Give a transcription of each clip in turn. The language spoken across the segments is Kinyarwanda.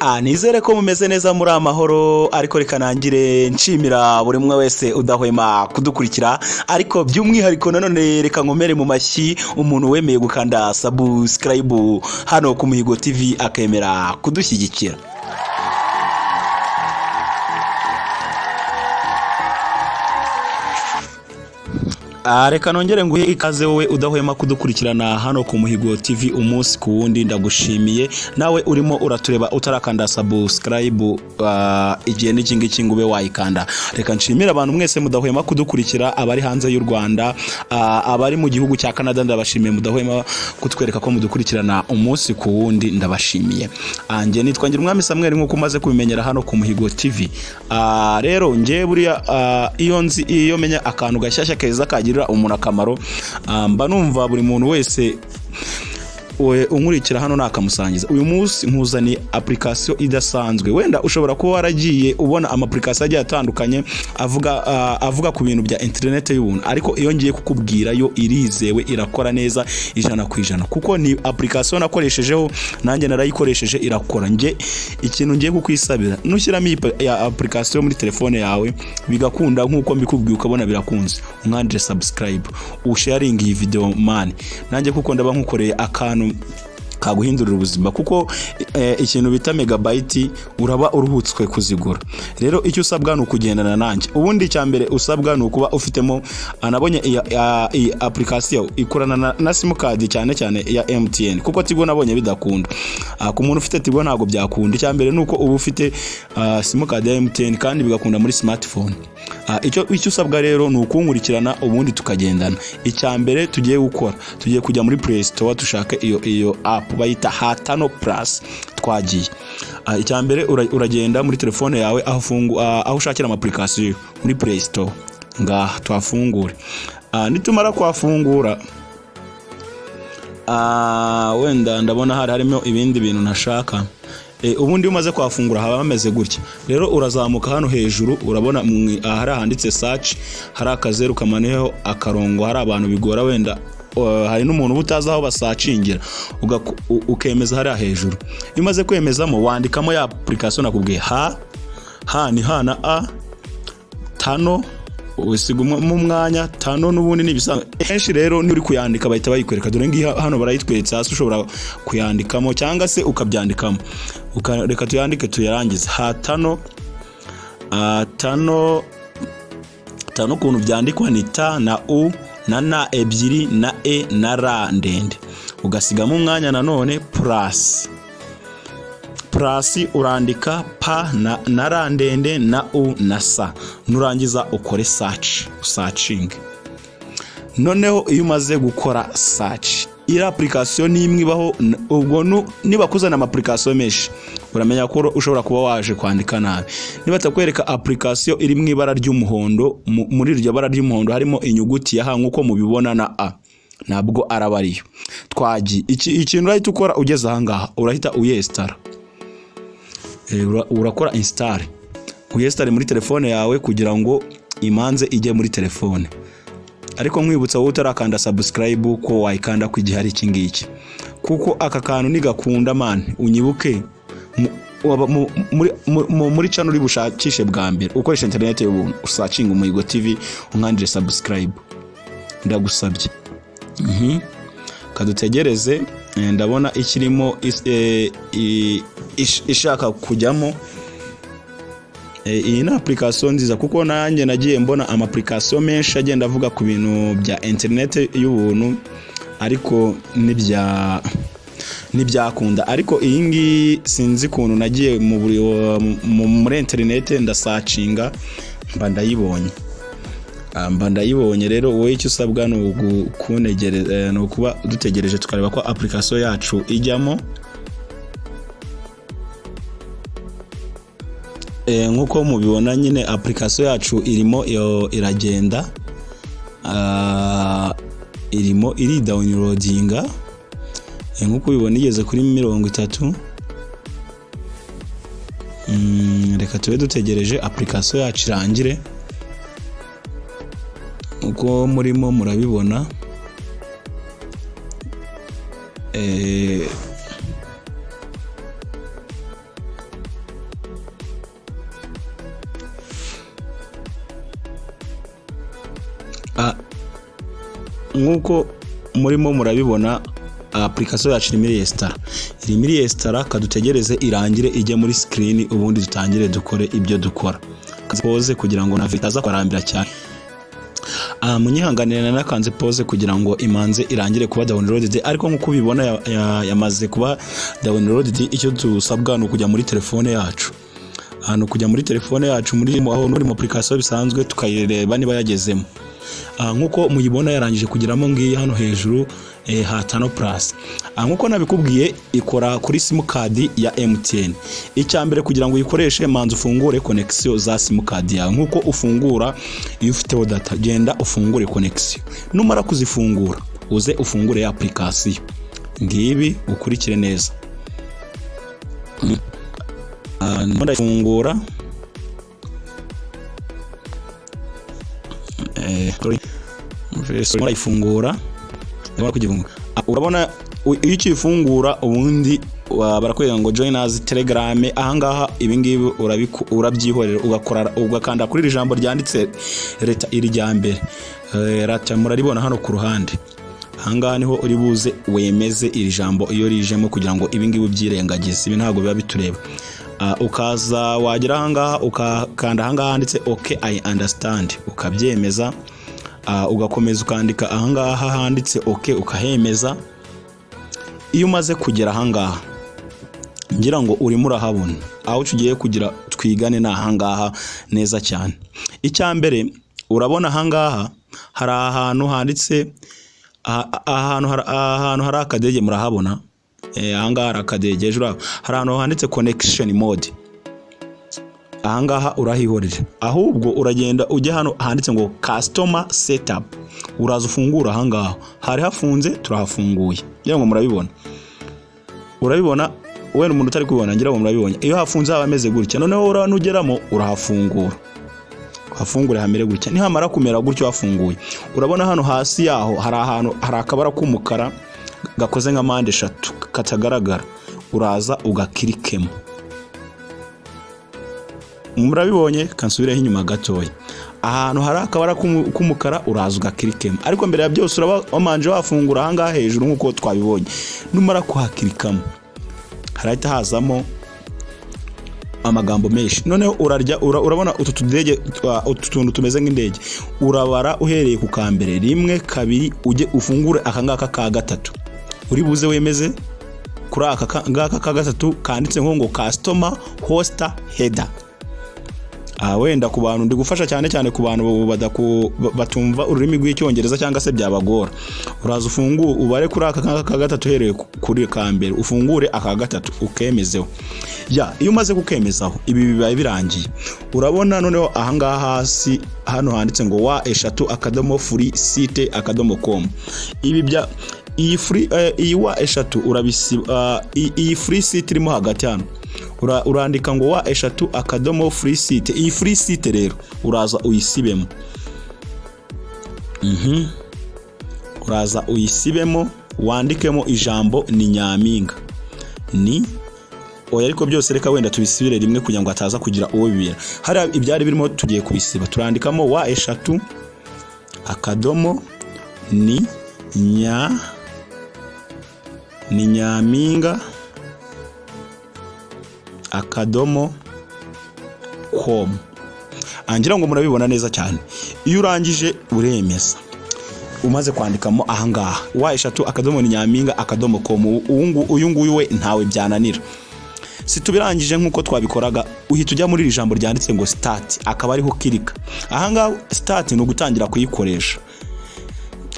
Nizere ko mumeze neza muri amahoro, ariko reka nangire nshimira buri umwe wese udahwema kudukurikira, ariko by'umwihariko nanone reka nkomere mu mashyi umuntu wemeye gukanda subscribe hano ku Muhigo TV akemera kudushyigikira. Reka nongere nguhe ikaze wowe udahwema kudukurikirana hano ku Muhigo TV umunsi ku wundi. Ndagushimiye nawe urimo uratureba utarakanda subscribe, igihe n'iki ngube wayikanda. Reka nshimira abantu mwese mudahwema kudukurikira, abari hanze y'u Rwanda, abari mu gihugu cya Canada, ndabashimiye mudahwema kutwereka ko mudukurikirana umunsi ku wundi, ndabashimiye. Nge nitwa Umwami Samuel nkuko umaze kubimenyera hano ku Muhigo TV. Rero nge buriya iyo menya akantu gashyashya keza kagira umuntu akamaro, mba numva buri muntu wese unkurikira hano nakamusangiza. Uyu munsi nkuzani application idasanzwe. Wenda ushobora kuba waragiye ubona ama application agiye atandukanye avuga ku bintu bya internet y'ubuntu, ariko iyo ngiye kukubwira yo irizewe, irakora neza 100%, kuko ni application nakoreshejeho nanjye narayikoresheje irakora. Nge ikintu ngiye kukwisabira, nushyiramo ya application muri telefone yawe bigakunda nkuko mbikubwiye ukabona birakunze, umwandire subscribe, usharing iyi video man, nanjye kuko ndaba nkukoreye akantu kaguhindurira ubuzima, kuko ikintu bita megabyte uraba uruhutswe kuzigura. Rero icyo usabwa nukugendana nanjye. Ubundi cyambere usabwa nukuba ufitemo, anabonye iyi application ikorana na sim card cyane cyane ya MTN, kuko Tigo nabonye bidakunda. Ku muntu ufite Tigo ntago byakunda. Cyambere nuko uba ufite sim card ya MTN kandi bigakunda muri smartphone. Icyo usabwa rero nukunkurikirana ubundi tukagendana. Icyambere tugiye gukora, tugiye kujya muri Play Store tushaka iyo app bayita Hatano Plus. Twagiye icyambere uragenda muri telefone yawe aho ushakira ama application muri Play Store, twafungure. Nitumara kwafungura, wenda ndabona harimo ibindi bintu ntashaka. Ubundi umaze kwafungura haba hameze gutya. Rero urazamuka hano hejuru, urabona hari handitse search, hari akazeru kamaneho akarongo, hari abantu bigora wenda hari n'umuntu butaza aho basacingira, ukemeza hari hejuru. Imaze kwemezamo wandikamo ya application nakubwiye, ni hana tano, usiga mu mwanya tano n'ubundi nibisa. Kenshi rero ni uri kuyandika bahita bayikwereka, dore ngiye hano barayitweretse hasi, ushobora kuyandikamo cyangwa se ukabyandikamo. Reka tuyandike tuyarangize. Hatano tano kuntu byandikwa ni ta na u na na ebyiri na e na ra ndende, ugasigamo umwanya nanone plus urandika pa na ra ndende na u na sa, nurangiza ukore searching. Noneho iyo umaze gukora search, iri application nimwe ibaho. Ubwo niba kuzana ama application menshi uramenya ko ushobora kuba waje kwandika nabi. Niba takwereka application iri mu ibara ry'umuhondo, muri iryo bara ry'umuhondo harimo inyuguti ya nkuko mubibona na a, nabwo arabariyo. Twagiye ikintu urahita ukora ugeze aha ngaha, urahita uyestara. Urakora install, uyestare muri telefone yawe kugira ngo imanze ijye muri telefone. Ariko nkwibutsa wowe utarakanda subscribe ko wayikanda ku gihe hari iki ngiki, kuko aka kantu nigakunda man, unyibuke muri channel uri bushakishe bwa mbere ukoresha internet y'ubuntu, usacinga Muhigo TV, umwandire subscribe, ndagusabye. Kadutegereze, ndabona ikirimo ishaka kujyamo. Iyi ni application nziza, kuko nanjye nagiye mbona ama application menshi agenda avuga ku bintu bya internet y'ubuntu, ariko nibyakunda. Ariko iyi ngi sinzi kuntu nagiye muri internet ndasacinga mba ndayibonye. Rero wowe icyo usabwa ni ugukunegereza, no kuba dutegereje tukareba ko application yacu ijyamo. Nkuko mubibona nyine application yacu irimo iragenda, irimo downloadinga. Nkuko ubibona igeze kuri 30. Reka tube dutegereje application yacu irangire. Uko murimo murabibona, nkuko murimo murabibona application yacu iri muri restaurant kadutegereze irangire ijye muri screen ubundi dutangire dukore ibyo dukora pause kugira ngo na vitaza kwarambira cyane. Munyihanganira nakanze pause kugira ngo imanze irangire kuba downloaded, ariko nkuko ubibona yamaze kuba downloaded. Icyo dusabwa no kujya muri telefone yacu, kujya muri telefone yacu muri application bisanzwe tukayireba niba yagezemo. Nkuko muyibona yarangije kugeramo ngiyi hano hejuru hatano plus. Nkuko nabikubwiye ikora kuri sim card ya MTN. Icyambere kugira ngo uyikoreshe manzi ufungure connection za sim card yawe. Nkuko ufungura iyo ufite data, genda ufungure connection. Numara kuzifungura uze ufungure ya application. Ngibi ukurikire neza. Ndafungura ifungura urabona iyo ukifungura ubundi barakwega ngo join us Telegram. Ahangaha ibingibi urabyihorera ugakanda kuri iri jambo ryanditse leta iri ryambere rata muraribona hano ku ruhande. Ahangaha niho uri buze wemeze iri jambo iyo rijemo kugira ngo ibingibi ubyirengagize, ibi ntago biba bitureba. Ukaza wagera ahangaha ukakanda ahangaha handitse okay I understand ukabyemeza. Ugakomeza ukandika ahangaha handitse okay ukahemeza. Iyo umaze kugera ahangaha ngira ngo urimo urahabona aho tugiye kugira twigane na ahangaha neza cyane. Icyambere urabona ahangaha hari ahantu handitse ahantu hari akadege murahabona. Ahangaha hari akadege hejuru hari ahantu handitse connection mode. Ahangaha urahihorera, ahubwo uragenda ujye hano handitse ngo customer setup. Uraza ufungura ahangaha, hari hafunze turahafunguye. Ngira ngo murabibona, urabibona we n'umuntu utari kubibona ngira ngo murabibonye. Iyo hafunze abameze gutya, noneho uranugeramo urahafungura, hafungure hamere gutya. Nihamara kumera gutyo hafunguye, urabona hano hasi yaho hari ahantu hari akabara k'umukara gakoze nka mpande eshatu katagaragara. Uraza ugakirikemo, murabibonye. Kansubireho inyuma gatoya, ahantu hari akabara k'umukara uraza ugakirikemo. Ariko mbere ya byose uraba wamanje wafungura ahangaha hejuru nkuko twabibonye. Numara kuhakirikamo harahita hazamo amagambo menshi. Noneho urabona utu tuntu tumeze nk'indege. Urabara uhereye ku kambere 1 2 ujye ufungure akangaka ka gatatu. Uri buze wemeze kuri aka ngaka ka gatatu kanditse ngo customer hoster header. Wenda ku bantu ndi gufasha cyane ku bantu batumva ururimi rw'icyongereza cyangwa se byabagora. Uraza ufungure ubare kuri aka ka gatatu hereye kuri kambere ufungure aka gatatu ukemezeho. Iyo umaze kukemezaho ibi bibaye birangiye. Urabona noneho ahangaha hasi hano handitse ngo wa3.freesite.com. Ibi bya iyi wa3 urabisiba. Iyi free site irimo hagati hano urandika ngo wa3.freesite. Iyi free site rero uraza uyisibemo. Uraza uyisibemo wandikemo ijambo ni Nyampinga. Oya ariko byose reka wenda tubisibire rimwe kugira ngo ataza kugira uwo bibera. Hari ibyari birimo tugiye kubisiba. Turandikamo wa3 ni Nyampinga .com. Angira ngo murabibona neza cyane. Iyo urangije uremeza umaze kwandikamo ahangaha wa3 ni Nyampinga.com. Uyu nguyu we ntawe byananira. Situbirangije nkuko twabikoraga uhita ujya muri iri jambo ryanditse ngo start, akaba ariho kirika. Ahangaha start no gutangira kuyikoresha.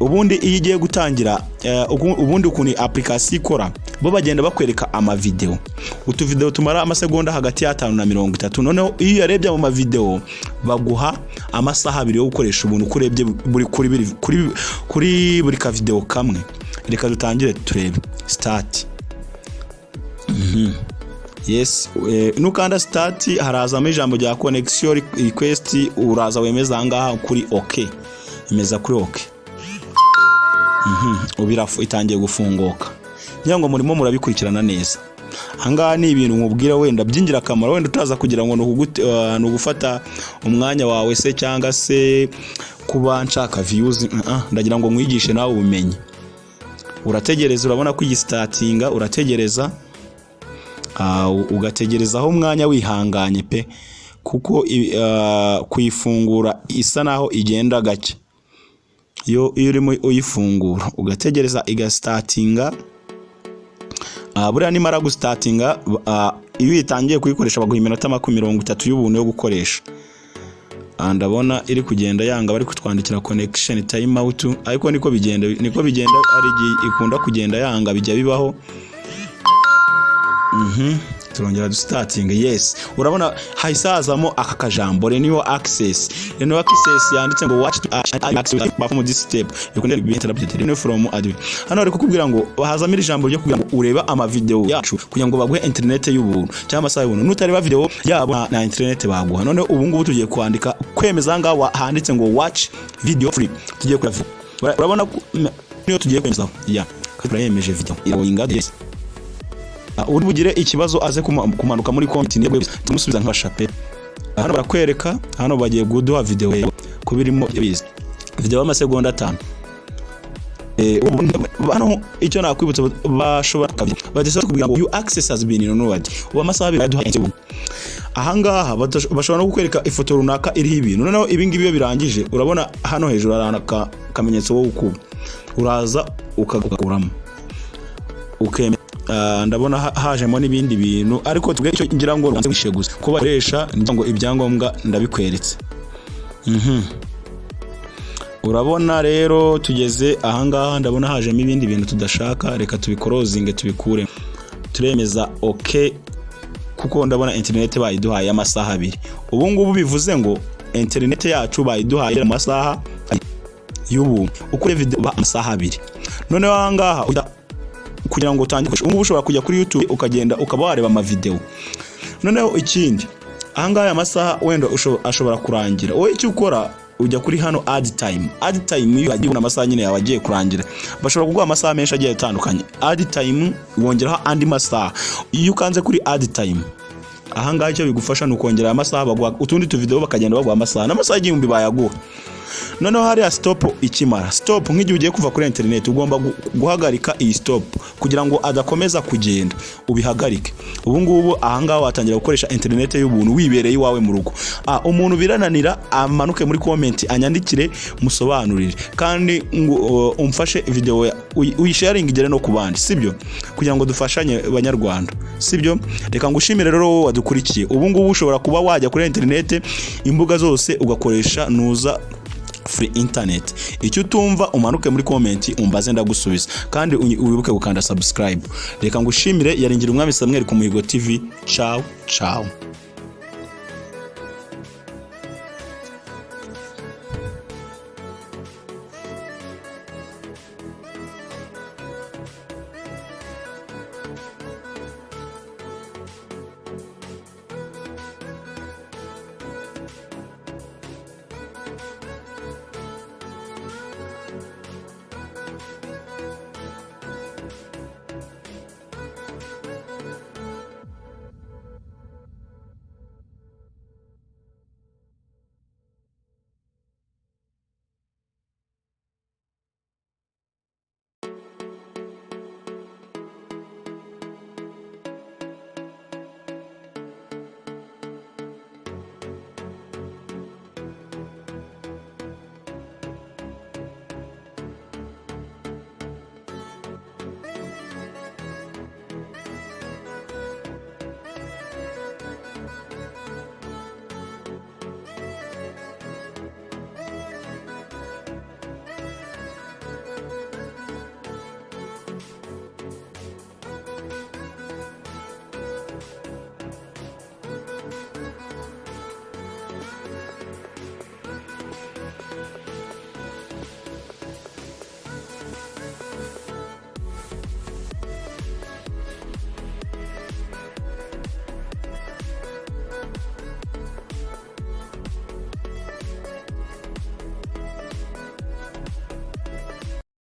Ubundi iyo igiye gutangira ubundi ukuntu application ikora bo bagenda bakwereka ama video. Utu video tumara amasegonda hagati ya 5 na 30. Noneho iyo yarebye mu video baguha amasaha 2 yo gukoresha ubuntu kurebye kuri buri ka video kamwe. Reka dutangire turebe start. Yes, nukanda start harazamo ijambo rya connection request. Uraza wemeza ahangaha kuri okay. Imeza kuri okay. Ubirafu itangiye gufunguka. Ngira ngo murimo murabikurikirana neza. Ahangaha ni ibintu nkubwira wenda byingira akamaro, wenda utaza kugira ngo no gufata umwanya wawe se cyangwa se kuba nshaka views. Ndagira ngo nkwigishe nawe ubumenyi. Urategereza, urabona ko iyi startinga, urategereza ugategerezaho umwanya wihanganye pe, kuko kuyifungura isa naho igenda gake. Iyo urimo uyifungura ugategereza igastartinga, buriya nimara gustartinga, iyo itangiye kuyikoresha baguha iminota 30 y'ubuntu yo gukoresha. Ndabona iri kugenda yanga, bari kutwandikira connection time out, ariko niko bigenda ari ikunda kugenda yanga, bijya bibaho. Turongera starting. Yes, urabona haisazamo aka kajambo renew access yanditse ngo watch access perform this step yukunda interrupt from admin. Hano ari kukubwira ngo bahazamira ijambo ryo kugira ngo ureba ama video yacu kugira ngo baguhe internet y'ubuntu cyangwa se y'ubuntu. Nutareba video yabo na internet baguha. None ubu ngubu tugiye kwandika kwemeza nga handitse ngo watch video free, tugiye kuyavuga. Urabona niyo tugiye kwemeza yemeje video irawinga. Yes, uri bugire ikibazo aze kumanuka muri comment niyo tumusubiza nk'abashape. Hano barakwereka, hano bagiye guduha video kubirimo bize video y'amasegonda 5. Hano icyo nakwibutsa bashobora badesa kugira ngo you access has been renewed, uba masaha biduha. Ahangaha bashobora no kukwereka ifoto runaka iriho ibintu. Noneho ibingibi iyo birangije, urabona hano hejuru arana kamenyetso wo gukuba, uraza ukagukuramo ukeme. Ndabona hajemo n'ibindi bintu, ariko tubwe icyo ngira ngo rwanze gusa kuba koresha ngo ibyangombwa ndabikweretse. Urabona rero tugeze ahangaha, ndabona hajemo ibindi bintu tudashaka, reka tubikorozinge tubikure. Turemeza okay, kuko ndabona internet bayiduhaye amasaha 2. Ubu ngubu bivuze ngo internet yacu bayiduhaye amasaha y'ubu, ukure video amasaha 2. None ahangaha kugira ngo utangire ubu ushobora kujya kuri YouTube ukagenda ukaba wareba ama video. Noneho ikindi ahangaha amasaha wenda ashobora kurangira, wowe icyo ukora ujya kuri hano add time iyo agiye amasaha nyine yawe agiye kurangira, bashobora kuguha amasaha menshi agiye atandukanye. Add time wongeraho andi masaha. Iyo ukanze kuri add time, ahangaha icyo bigufasha nukongera amasaha, bagwa utundi tu video bakagenda bagwa amasaha n'amasaha 1000 bayaguha. Noneho hari stop. Ikimara stop, nk'igihe ugiye kuva kuri internet ugomba guhagarika iyi stop kugira ngo adakomeza kugenda, ubihagarike. Ubu ngubu ahangaha watangira gukoresha internet y'ubuntu wibereye iwawe mu rugo. Umuntu birananira amanuke muri comment anyandikire musobanurire, kandi umfashe video uyisharing igere no kubandi, sibyo, kugira ngo dufashanye abanyarwanda, sibyo. Reka ngushimire rero wadukurikiye. Ubu ngubu ushobora kuba wajya kuri internet imbuga zose ugakoresha nuza free internet. Icyo utumva umanuke muri comment umbaze ndagusubiza, kandi wibuke gukanda subscribe. Reka ngushimire. Yaringira umwami Samuel ku Muhigo TV. Ciao ciao.